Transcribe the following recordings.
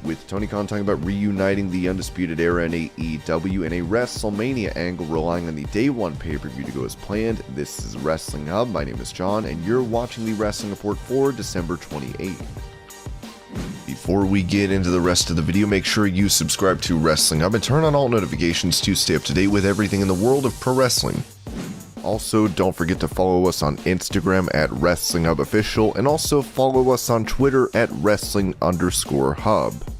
with Tony Khan talking about reuniting the Undisputed Era in AEW in a WrestleMania angle relying on the Day 1 pay-per-view to go as planned. This is Wrestling Hub. My name is John, and you're watching the Wrestling Report for December 28th. Before we get into the rest of the video, make sure you subscribe to Wrestling Hub and turn on all notifications to stay up to date with everything in the world of pro wrestling. Also, don't forget to follow us on Instagram at WrestlingHubOfficial and also follow us on Twitter at Wrestling_Hub.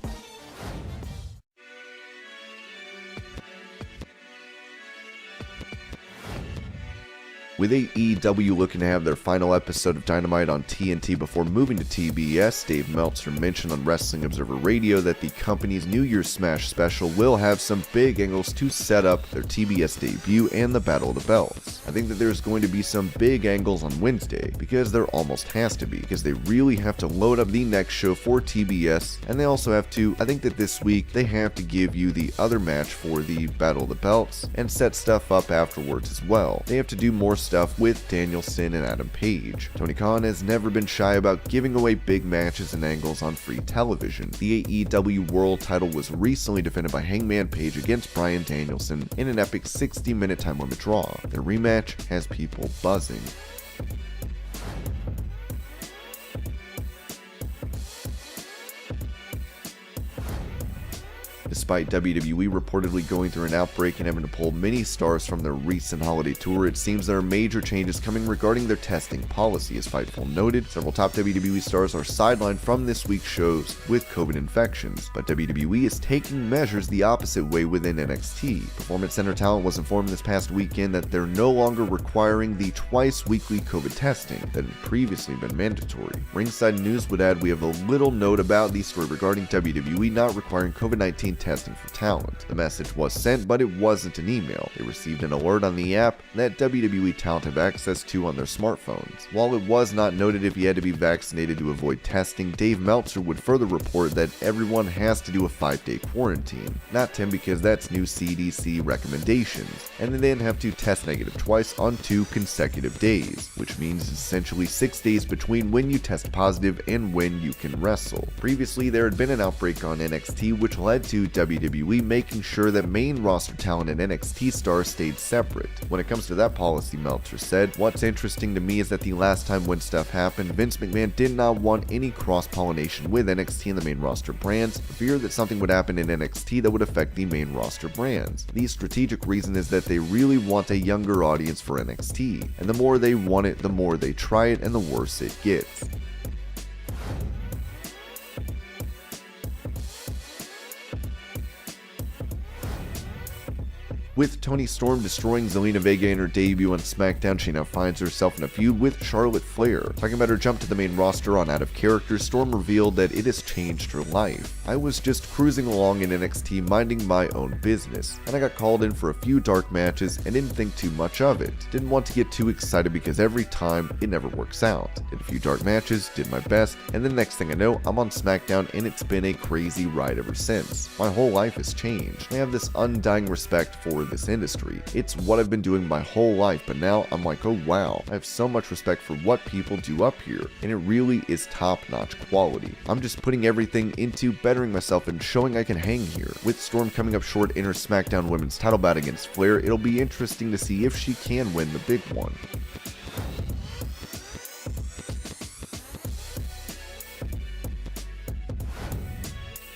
With AEW looking to have their final episode of Dynamite on TNT before moving to TBS, Dave Meltzer mentioned on Wrestling Observer Radio that the company's New Year's Smash special will have some big angles to set up their TBS debut and the Battle of the Belts. I think that there's going to be some big angles on Wednesday, because there almost has to be, because they really have to load up the next show for TBS, and they also have to, I think that this week, they have to give you the other match for the Battle of the Belts and set stuff up afterwards as well. They have to do more stuff with Danielson and Adam Page. Tony Khan has never been shy about giving away big matches and angles on free television. The AEW World title was recently defended by Hangman Page against Bryan Danielson in an epic 60-minute time limit draw. The rematch has people buzzing. Despite WWE reportedly going through an outbreak and having to pull many stars from their recent holiday tour, it seems there are major changes coming regarding their testing policy. As Fightful noted, several top WWE stars are sidelined from this week's shows with COVID infections, but WWE is taking measures the opposite way within NXT. Performance Center talent was informed this past weekend that they're no longer requiring the twice-weekly COVID testing that had previously been mandatory. Ringside News would add, "We have a little note about the story regarding WWE not requiring COVID-19 testing for talent. The message was sent, but it wasn't an email. They received an alert on the app that WWE talent have access to on their smartphones." While it was not noted if you had to be vaccinated to avoid testing, Dave Meltzer would further report that everyone has to do a 5-day quarantine. Not 10, because that's new CDC recommendations, and they then have to test negative twice on 2 consecutive days, which means essentially 6 days between when you test positive and when you can wrestle. Previously, there had been an outbreak on NXT which led to WWE making sure that main roster talent and NXT stars stayed separate. When it comes to that policy, Meltzer said, "What's interesting to me is that the last time when stuff happened, Vince McMahon did not want any cross-pollination with NXT and the main roster brands, for fear that something would happen in NXT that would affect the main roster brands. The strategic reason is that they really want a younger audience for NXT, and the more they want it, the more they try it, and the worse it gets." With Toni Storm destroying Zelina Vega in her debut on SmackDown, she now finds herself in a feud with Charlotte Flair. Talking about her jump to the main roster on Out of Character, Storm revealed that it has changed her life. "I was just cruising along in NXT minding my own business, and I got called in for a few dark matches and didn't think too much of it. Didn't want to get too excited because every time it never works out. Did a few dark matches, did my best, and the next thing I know, I'm on SmackDown and it's been a crazy ride ever since. My whole life has changed. I have this undying respect for this industry. It's what I've been doing my whole life, but now I'm like, oh wow, I have so much respect for what people do up here, and it really is top-notch quality. I'm just putting everything into bettering myself and showing I can hang here." With Storm coming up short in her SmackDown Women's title bout against Flair, it'll be interesting to see if she can win the big one.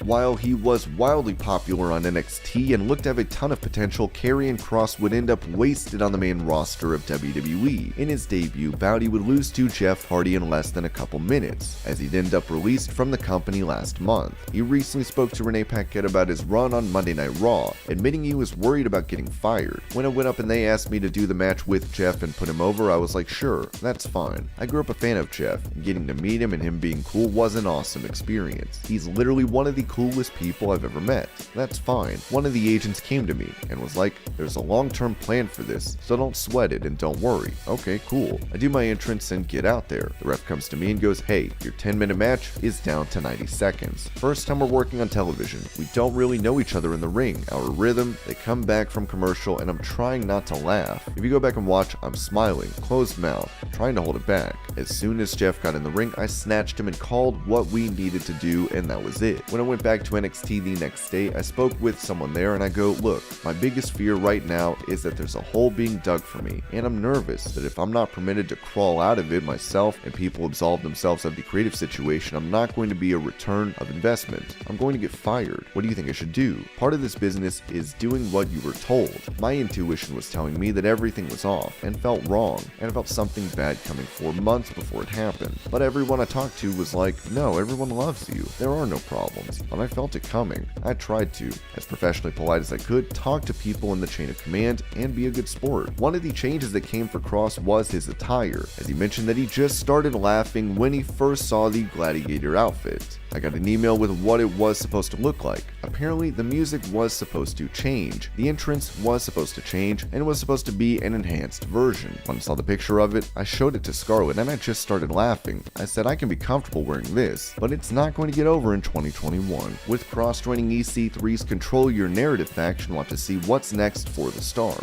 While he was wildly popular on NXT and looked to have a ton of potential, Karrion Kross would end up wasted on the main roster of WWE. In his debut bout, he would lose to Jeff Hardy in less than a couple minutes, as he'd end up released from the company last month. He recently spoke to Renee Paquette about his run on Monday Night Raw, admitting he was worried about getting fired. "When I went up and they asked me to do the match with Jeff and put him over, I was like, sure, that's fine. I grew up a fan of Jeff, and getting to meet him and him being cool was an awesome experience. He's literally one of the coolest people I've ever met. That's fine. One of the agents came to me and was like, there's a long-term plan for this, so don't sweat it and don't worry. Okay, cool. I do my entrance and get out there. The ref comes to me and goes, hey, your 10-minute match is down to 90 seconds. First time we're working on television. We don't really know each other in the ring. Our rhythm, they come back from commercial and I'm trying not to laugh. If you go back and watch, I'm smiling, closed mouth, trying to hold it back. As soon as Jeff got in the ring, I snatched him and called what we needed to do, and that was it. When I went went back to NXT the next day, I spoke with someone there and I go, look, my biggest fear right now is that there's a hole being dug for me, and I'm nervous that if I'm not permitted to crawl out of it myself and people absolve themselves of the creative situation, I'm not going to be a return of investment. I'm going to get fired. What do you think I should do? Part of this business is doing what you were told. My intuition was telling me that everything was off and felt wrong, and I felt something bad coming for months before it happened. But everyone I talked to was like, no, everyone loves you. There are no problems. But I felt it coming. I tried to, as professionally polite as I could, talk to people in the chain of command and be a good sport. One of the changes that came for Kross was his attire, as he mentioned that he just started laughing when he first saw the gladiator outfit. I got an email with what it was supposed to look like. Apparently, the music was supposed to change, the entrance was supposed to change, and it was supposed to be an enhanced version. When I saw the picture of it, I showed it to Scarlett and I just started laughing. I said I can be comfortable wearing this, but it's not going to get over in 2021. With Kross joining EC3's Control Your Narrative faction, want to see what's next for the star.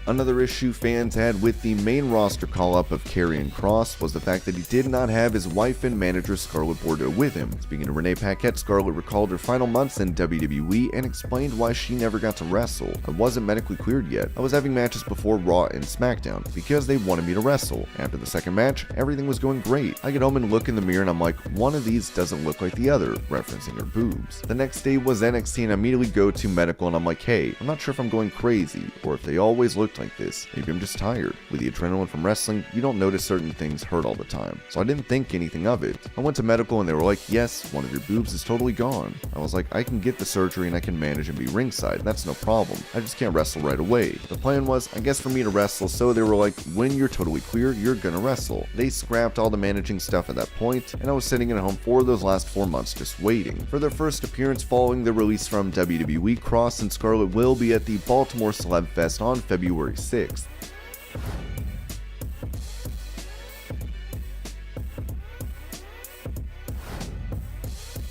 Another issue fans had with the main roster call-up of Karrion Kross was the fact that he did not have his wife and manager Scarlett Bordeaux with him. Speaking to Renee Paquette, Scarlett recalled her final months in WWE and explained why she never got to wrestle. I wasn't medically cleared yet. I was having matches before Raw and SmackDown because they wanted me to wrestle. After the second match, everything was going great. I get home and look in the mirror and I'm like, one of these doesn't look like the other, referencing her boobs. The next day was NXT and I immediately go to medical and I'm like, hey, I'm not sure if I'm going crazy or if they always looked like this. Maybe I'm just tired. With the adrenaline from wrestling, you don't notice certain things hurt all the time. So I didn't think anything of it. I went to medical and they were like, yes, one of your boobs is totally gone. I was like, I can get the surgery and I can manage and be ringside. That's no problem. I just can't wrestle right away. The plan was, I guess, for me to wrestle, so they were like, when you're totally clear, you're gonna wrestle. They scrapped all the managing stuff at that point, and I was sitting at home for those last 4 months just waiting. For their first appearance following the release from WWE, Kross and Scarlett will be at the Baltimore Celeb Fest on February 6th.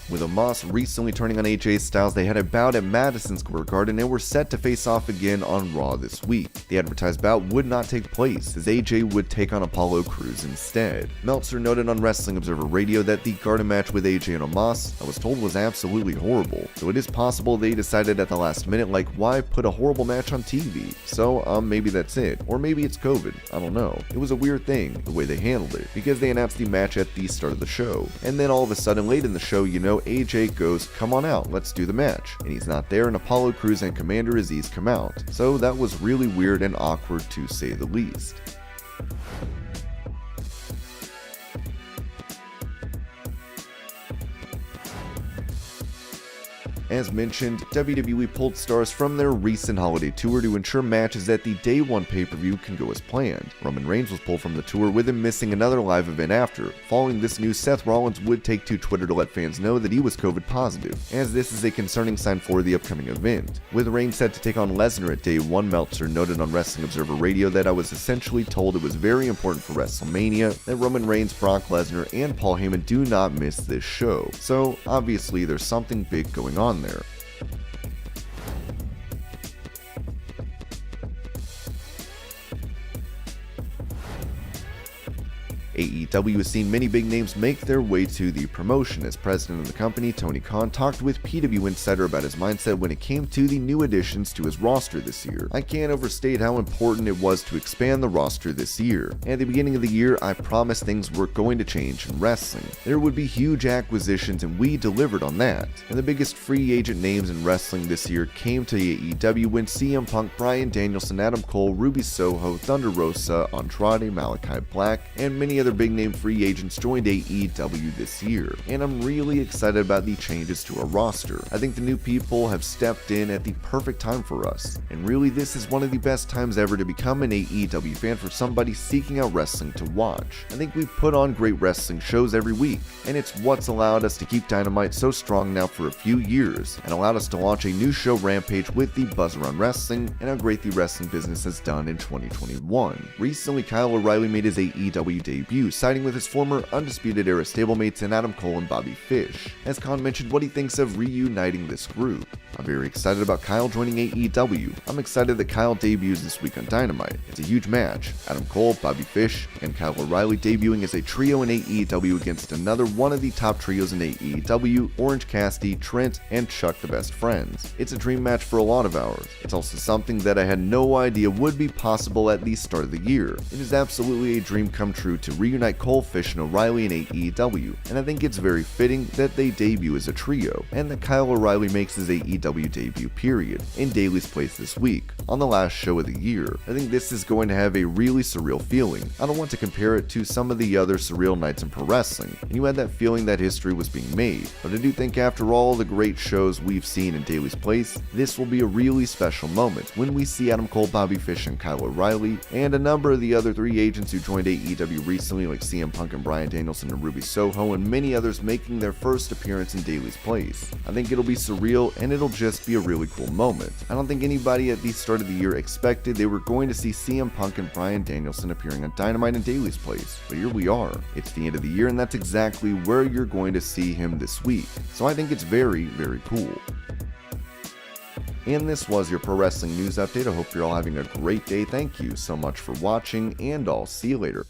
With Omos recently turning on AJ Styles, they had a bout at Madison Square Garden and were set to face off again on Raw this week. The advertised bout would not take place, as AJ would take on Apollo Crews instead. Meltzer noted on Wrestling Observer Radio that the Garden match with AJ and Omos, I was told, was absolutely horrible. So it is possible they decided at the last minute, like, why put a horrible match on TV? So, maybe that's it. Or maybe it's COVID. I don't know. It was a weird thing, the way they handled it, because they announced the match at the start of the show. And then all of a sudden, late in the show, AJ goes, come on out, let's do the match. And he's not there, and Apollo Crews and Commander Aziz come out. So that was really weird and awkward, to say the least. As mentioned, WWE pulled stars from their recent holiday tour to ensure matches at the Day 1 pay-per-view can go as planned. Roman Reigns was pulled from the tour, with him missing another live event after. Following this news, Seth Rollins would take to Twitter to let fans know that he was COVID positive, as this is a concerning sign for the upcoming event. With Reigns set to take on Lesnar at Day 1, Meltzer noted on Wrestling Observer Radio that I was essentially told it was very important for WrestleMania that Roman Reigns, Brock Lesnar, and Paul Heyman do not miss this show. So obviously there's something big going on there. AEW has seen many big names make their way to the promotion, as president of the company, Tony Khan, talked with PW Insider about his mindset when it came to the new additions to his roster this year. I can't overstate how important it was to expand the roster this year. At the beginning of the year, I promised things were going to change in wrestling. There would be huge acquisitions, and we delivered on that. And the biggest free agent names in wrestling this year came to AEW when CM Punk, Bryan Danielson, Adam Cole, Ruby Soho, Thunder Rosa, Andrade, Malachi Black, and many other big name free agents joined AEW this year, and I'm really excited about the changes to our roster. I think the new people have stepped in at the perfect time for us, and really this is one of the best times ever to become an AEW fan for somebody seeking out wrestling to watch. I think we've put on great wrestling shows every week, and it's what's allowed us to keep Dynamite so strong now for a few years, and allowed us to launch a new show, Rampage, with the buzz around wrestling and how great the wrestling business has done in 2021. Recently, Kyle O'Reilly made his AEW debut, siding with his former Undisputed Era stablemates in Adam Cole and Bobby Fish. As Khan mentioned what he thinks of reuniting this group. I'm very excited about Kyle joining AEW. I'm excited that Kyle debuts this week on Dynamite. It's a huge match. Adam Cole, Bobby Fish, and Kyle O'Reilly debuting as a trio in AEW against another one of the top trios in AEW, Orange Cassidy, Trent, and Chuck the Best Friends. It's a dream match for a lot of ours. It's also something that I had no idea would be possible at the start of the year. It is absolutely a dream come true to reunite Cole, Fish, and O'Reilly in AEW, and I think it's very fitting that they debut as a trio, and that Kyle O'Reilly makes his AEW debut period, in Daly's place this week, on the last show of the year. I think this is going to have a really surreal feeling. I don't want to compare it to some of the other surreal nights in pro wrestling, and you had that feeling that history was being made, but I do think after all the great shows we've seen in Daly's place, this will be a really special moment when we see Adam Cole, Bobby Fish, and Kyle O'Reilly, and a number of the other three agents who joined AEW recently like CM Punk and Bryan Danielson and Ruby Soho, and many others making their first appearance in Daly's place. I think it'll be surreal, and it'll just be a really cool moment. I don't think anybody at the start of the year expected they were going to see CM Punk and Bryan Danielson appearing on Dynamite in Daly's place, but here we are. It's the end of the year, and that's exactly where you're going to see him this week, so I think it's very, very cool. And this was your pro wrestling news update. I hope you're all having a great day. Thank you so much for watching, and I'll see you later.